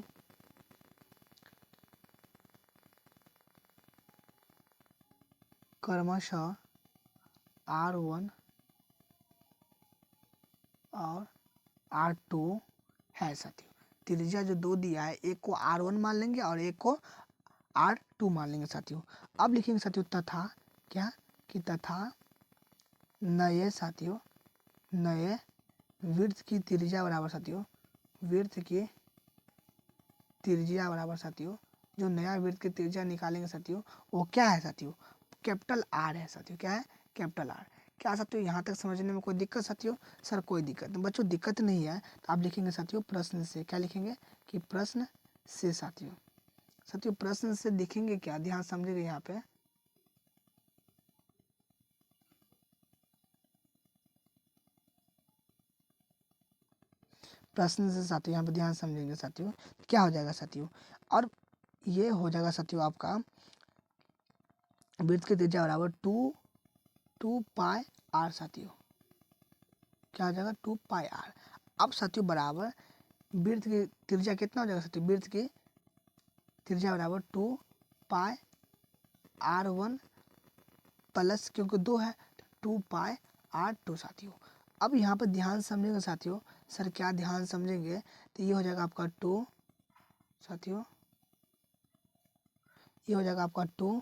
क्रमशः R1 और R2 है साथियों। त्रिज्या जो दो दिया है, एक को R1 मान लेंगे और एक को R2 मान लेंगे साथियों। अब लिखेंगे साथियों तथा, क्या कि तथा नए साथियों, नए वृत्त की त्रिज्या बराबर साथियों, वृत्त की त्रिज्या बराबर साथियों, जो नया वृत्त की त्रिज्या निकालेंगे साथियों वो क्या है साथियों कैपिटल आर है साथियों, क्या है कैपिटल आर। क्या साथियों यहाँ तक समझने में कोई दिक्कत साथियों? सर कोई दिक्कत नहीं बच्चों, दिक्कत नहीं है तो आप लिखेंगे साथियों प्रश्न से, क्या लिखेंगे कि प्रश्न से साथियों। साथियों प्रश्न से लिखेंगे क्या, ध्यान समझेंगे यहाँ पे। प्रश्न से साथियों यहाँ पे ध्यान समझेंगे साथियों, क्या हो जाएगा साथियों, और ये हो जाएगा साथियों आपका वृत्त की त्रिज्या बराबर टू पाई आर साथियों, क्या हो जाएगा 2 पाई आर। अब साथियों बराबर वृत्त की त्रिज्या कितना हो जाएगा साथियों, वृत्त की त्रिज्या बराबर 2 पाई R1 प्लस, क्योंकि 2 है 2 पाई R2 साथियों। अब यहाँ पर ध्यान समझेंगे साथियों, सर क्या ध्यान समझेंगे, तो ये हो जाएगा आपका 2 साथियों, ये हो जाएगा आपका 2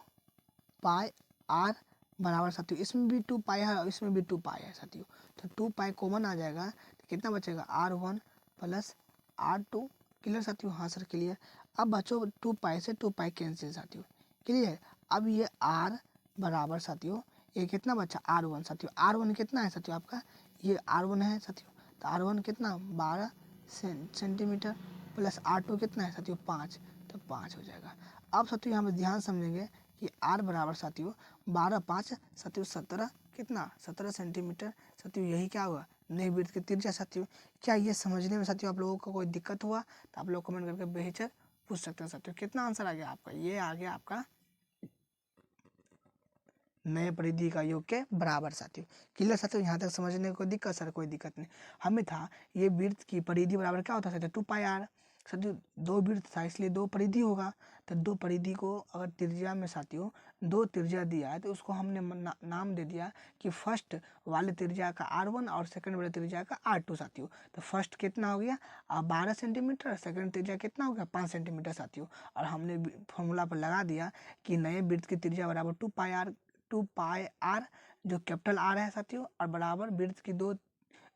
पाई आर बराबर साथियों, इसमें भी 2 पाई है और इसमें भी 2 पाई है साथियों, तो 2 पाई कॉमन आ जाएगा तो कितना बचेगा R1 प्लस R2। क्लियर साथियों? हाँ सर क्लियर। अब बच्चों 2 पाई से 2 पाई कैंसिल साथियों, क्लियर। अब ये R बराबर साथियों ये कितना बचा R1 साथियों। R1 कितना है साथियों आपका, ये R1 है साथियों, तो R1 कितना 12 सेंटीमीटर प्लस R2 कितना है साथियों 5, तो 5 हो जाएगा। अब साथियों यहाँ पे ध्यान समझेंगे कि R बराबर साथियों 12 5 साथियों 17 कितना 17 सेंटीमीटर साथियों, यही क्या हुआ नई वृत्त की त्रिज्या साथियों। क्या ये समझने में साथियों आप लोगों को कोई दिक्कत हुआ तो आप लोग कमेंट करके बेहिचक पूछ सकते हैं साथियों। कितना आंसर आ गया आपका, ये आ गया आपका नए परिधि का योग के बराबर साथियों। क्लियर साथियों, यहाँ तक समझने में कोई दिक्कत सर, कोई दिक्कत नहीं। हमें था ये वृत्त की परिधि बराबर क्या होता है 2πr साथियों, दो वृत्त था इसलिए दो परिधि होगा। तो दो परिधि को अगर त्रिज्या में साथियों दो त्रिज्या दिया है तो उसको हमने नाम दे दिया कि फर्स्ट वाले त्रिज्या का R1 और सेकंड वाले त्रिज्या का R2 साथियों। तो फर्स्ट कितना हो गया 12 सेंटीमीटर, सेकंड त्रिज्या कितना हो गया 5 सेंटीमीटर साथियों। और हमने फॉर्मूला पर लगा दिया कि नए वृत्त की त्रिज्या बराबर 2πr जो कैपिटल R है साथियों, और बराबर वृत्त की दो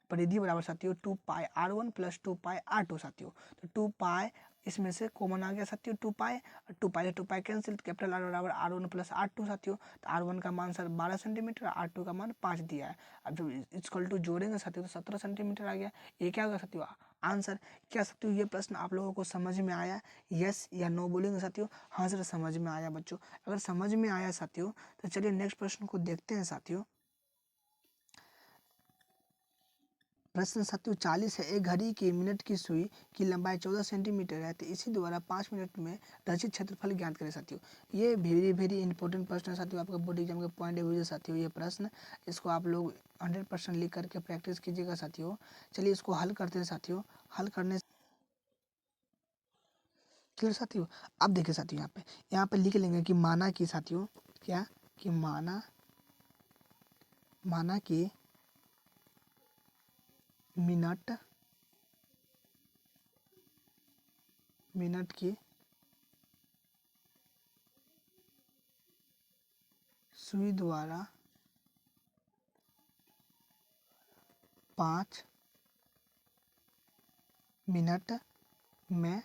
परिधि बराबर साथियों 2πr1 प्लस 2πr2 साथियों। तो 2π इसमें से कॉमन आ गया साथियों 2π, और 2π से 2π कैंसिल, कैपिटल R बराबर R1 प्लस R2 साथियों। तो R1 का मान सर 12 सेंटीमीटर, R2 का मान 5 दिया है। अब जब इक्वल टू जोड़ेंगे साथियों तो 17 सेंटीमीटर आ गया। ये क्या होगा साथियों आंसर। क्या साथियों ये प्रश्न आप लोगों को समझ में आया, यस या नो बोलेंगे साथियों। हाँ सर समझ में आया बच्चों। अगर समझ में आया साथियों तो चलिए नेक्स्ट प्रश्न को देखते हैं साथियों। प्रश्न साथियों 40 है। एक घड़ी की मिनट की सुई की लंबाई 14 सेंटीमीटर है, तो इसी द्वारा 5 मिनट में रचित क्षेत्रफल ज्ञात करें साथियों। ये वेरी इंपॉर्टेंट प्रश्न है साथियों, आपका बोर्ड एग्जाम के पॉइंट ऑफ व्यू से साथियों ये प्रश्न, इसको आप लोग 100% लिख करके प्रैक्टिस कीजिएगा साथियों। चलिए इसको हल करते हैं साथियों। हल करने क्लियर साथियों। अब देखिए साथियों यहाँ पे लिख लेंगे कि माना कि साथियों क्या कि माना कि मिनट की सुई द्वारा 5 मिनट में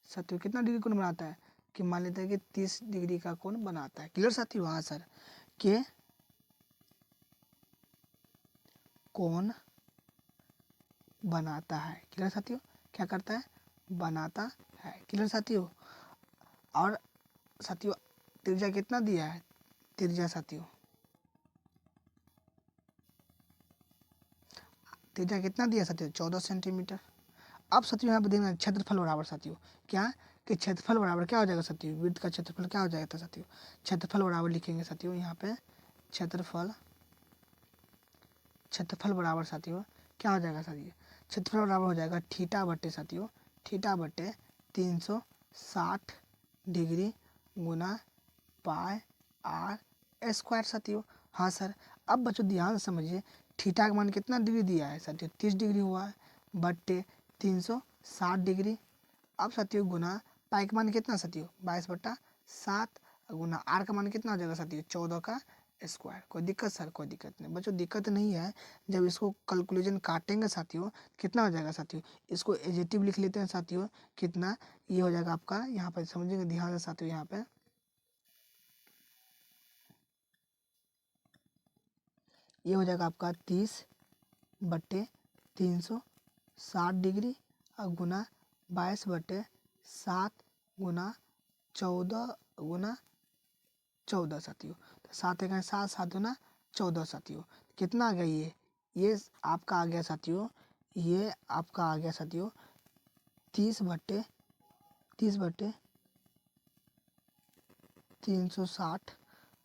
साथियों कितना डिग्री कोण बनाता है, कि मान लेते हैं कि 30 डिग्री का कोण बनाता है। क्लियर साथियों, हाँ सर के कोण बनाता है। क्लियर साथियों, क्या करता है बनाता है। क्लियर साथियों, और साथियों त्रिज्या कितना दिया है, त्रिज्या साथियों त्रिज्या कितना दिया साथियों 14 सेंटीमीटर। अब साथियों यहाँ पे देखना क्षेत्रफल बराबर साथियों क्या कि क्षेत्रफल बराबर क्या हो जाएगा साथियों, वृत्त का क्षेत्रफल क्या हो जाएगा था साथियों। क्षेत्रफल बराबर लिखेंगे साथियों यहाँ पे क्षेत्रफल बराबर साथियों क्या हो जाएगा साथियों, क्षेत्रफल बराबर हो जाएगा थीटा बटे साथियों, थीटा बटे 360 डिग्री गुना पाई आर स्क्वायर साथियों। हाँ सर। अब बच्चों ध्यान से समझिए, थीटा का मान कितना डिग्री दिया है साथियों 30 डिग्री हुआ है, बट्टे 360 डिग्री। अब साथियों गुना पाई का मान कितना साथियों 22/7, गुना आर का मान कितना हो जाएगा साथियों 14 का स्क्वायर। कोई दिक्कत सर, कोई दिक्कत नहीं बच्चों, दिक्कत नहीं है। जब इसको कैलकुलेशन काटेंगे साथियों कितना हो जाएगा साथियों, इसको एजेटिव लिख लेते हैं साथियों। कितना ये हो जाएगा आपका, यहाँ पर समझेंगे ध्यान से साथियों, यहाँ पे ये हो जाएगा आपका 30/360 डिग्री और गुना 22/7 गुना 14 साथियों। तो 7 एक 7, 7 दूना 14 साथियों। कितना आ गया ये आपका आ गया साथियों, ये आपका आ गया साथियों 30/360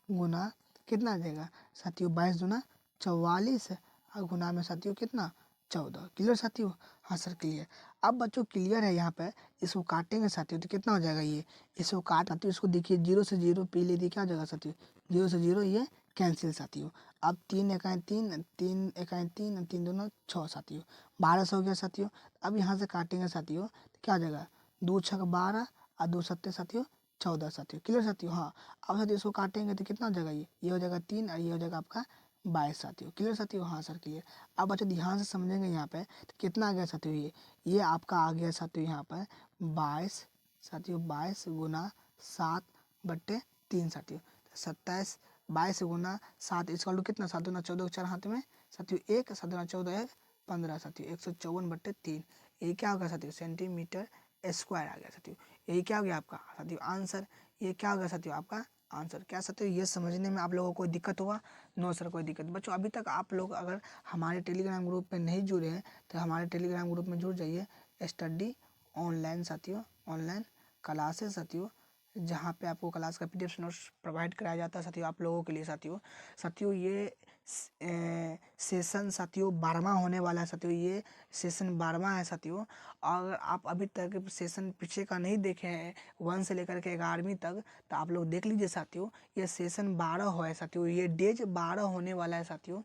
गुना कितना आ जाएगा साथियों 22 दूना 44 और गुना में साथियों कितना 14। क्लियर साथियों, हाँ सर क्लियर। अब बच्चों क्लियर है यहाँ पे, इसको काटेंगे साथियों तो कितना हो जाएगा ये, इसको काट साथियों इसको देखिए 0 से 0 पी ले दी क्या हो जाएगा साथियों 0 से 0 ये कैंसिल साथियों। अब 3 इकाई 3, 3 इकाई 3, 3 दूना 6 साथियों 12 हो गया साथियों। अब यहाँ से काटेंगे साथियों तो क्या हो जाएगा 2 छक 12 और 2 सत्ते साथियों 14 साथियों। क्लियर साथियों, हाँ। अब साथियों इसको काटेंगे तो कितना हो जाएगा ये हो जाएगा 3 और ये हो जाएगा आपका 22 साथियों। क्लियर साथियों, हाँ सर क्लियर। अब बच्चों ध्यान से समझेंगे यहाँ पे तो कितना आ गया साथियों ये आपका आ गया साथियों यहाँ पर 22 साथियों, 22 गुना 7/3 साथियों, 27 22 गुना 7 इसका कितना, 7 दूना 14 4 हाथ में साथियों 1, 7 दूना 14 1 15 साथियों 154/3। ये क्या होगा साथियों, सेंटीमीटर स्क्वायर आ गया साथियों। यही क्या हो गया आपका साथियों आंसर। ये क्या हो गया साथियों आपका आंसर। क्या साथियों ये समझने में आप लोगों को कोई दिक्कत हुआ? नो सर कोई दिक्कत। बच्चों अभी तक आप लोग अगर हमारे टेलीग्राम ग्रुप में नहीं जुड़े हैं तो हमारे टेलीग्राम ग्रुप में जुड़ जाइए। स्टडी ऑनलाइन साथियों, ऑनलाइन क्लासेस साथियों, जहाँ पे आपको क्लास का PDF नोट्स प्रोवाइड कराया जाता है साथियों आप लोगों के लिए साथियों। साथियों ये सेशन साथियों 12वां होने वाला है साथियों। ये सेशन 12वां है साथियों। और आप अभी तक सेशन पीछे का नहीं देखे हैं 1 से लेकर के 11वीं तक, तो आप लोग देख लीजिए साथियों। ये सेशन 12 है साथियों। ये डेज 12 होने वाला है साथियों।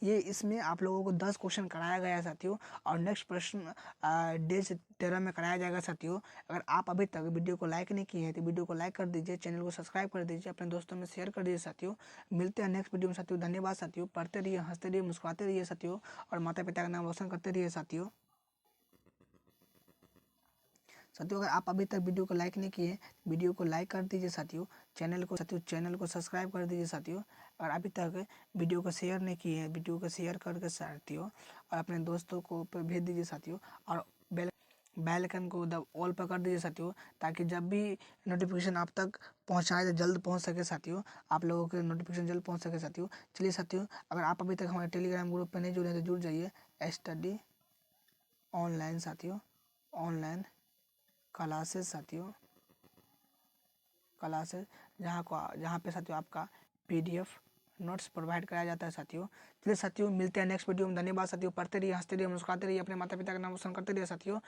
ये इसमें आप लोगों को 10 क्वेश्चन कराया गया है साथियों। और नेक्स्ट प्रश्न डेज 13 में कराया जाएगा साथियों। अगर आप अभी तक वीडियो को लाइक नहीं किए हैं तो वीडियो को लाइक कर दीजिए, चैनल को सब्सक्राइब कर दीजिए, अपने दोस्तों में शेयर कर दीजिए साथियों। मिलते हैं नेक्स्ट वीडियो में साथियों। धन्यवाद साथियों। पढ़ते रहिए, हंसते रहिए, मुस्कुराते रहिए साथियों, और माता पिता का नाम रोशन करते रहिए साथियों। साथियों अगर आप अभी तक वीडियो को लाइक नहीं किए, वीडियो को लाइक कर दीजिए साथियों। चैनल को सब्सक्राइब कर दीजिए साथियों। और अभी तक वीडियो को शेयर नहीं किए हैं, वीडियो को शेयर करके साथियों और अपने दोस्तों को भेज दीजिए साथियों। और बेल आइकन को ऑल पर कर दीजिए साथियों, ताकि जब भी नोटिफिकेशन आप तक पहुंचाए तो जल्द पहुंच सके साथियों। आप लोगों के नोटिफिकेशन जल्द पहुंच सके साथियों। चलिए साथियों, अगर आप अभी तक हमारे टेलीग्राम ग्रुप पर नहीं जुड़े हैं तो जुड़ जाइए। स्टडी ऑनलाइन साथियों, ऑनलाइन क्लासेस साथियों, क्लासेस जहाँ पे साथियों आपका PDF नोट्स प्रोवाइड कराया जाता है साथियों। चलिए साथियों मिलते हैं नेक्स्ट वीडियो में। धन्यवाद साथियों। पढ़ते रहिए, हंसते रहिए, मुस्कुराते रहिए, अपने माता पिता का नाम रोशन करते रहिए साथियों।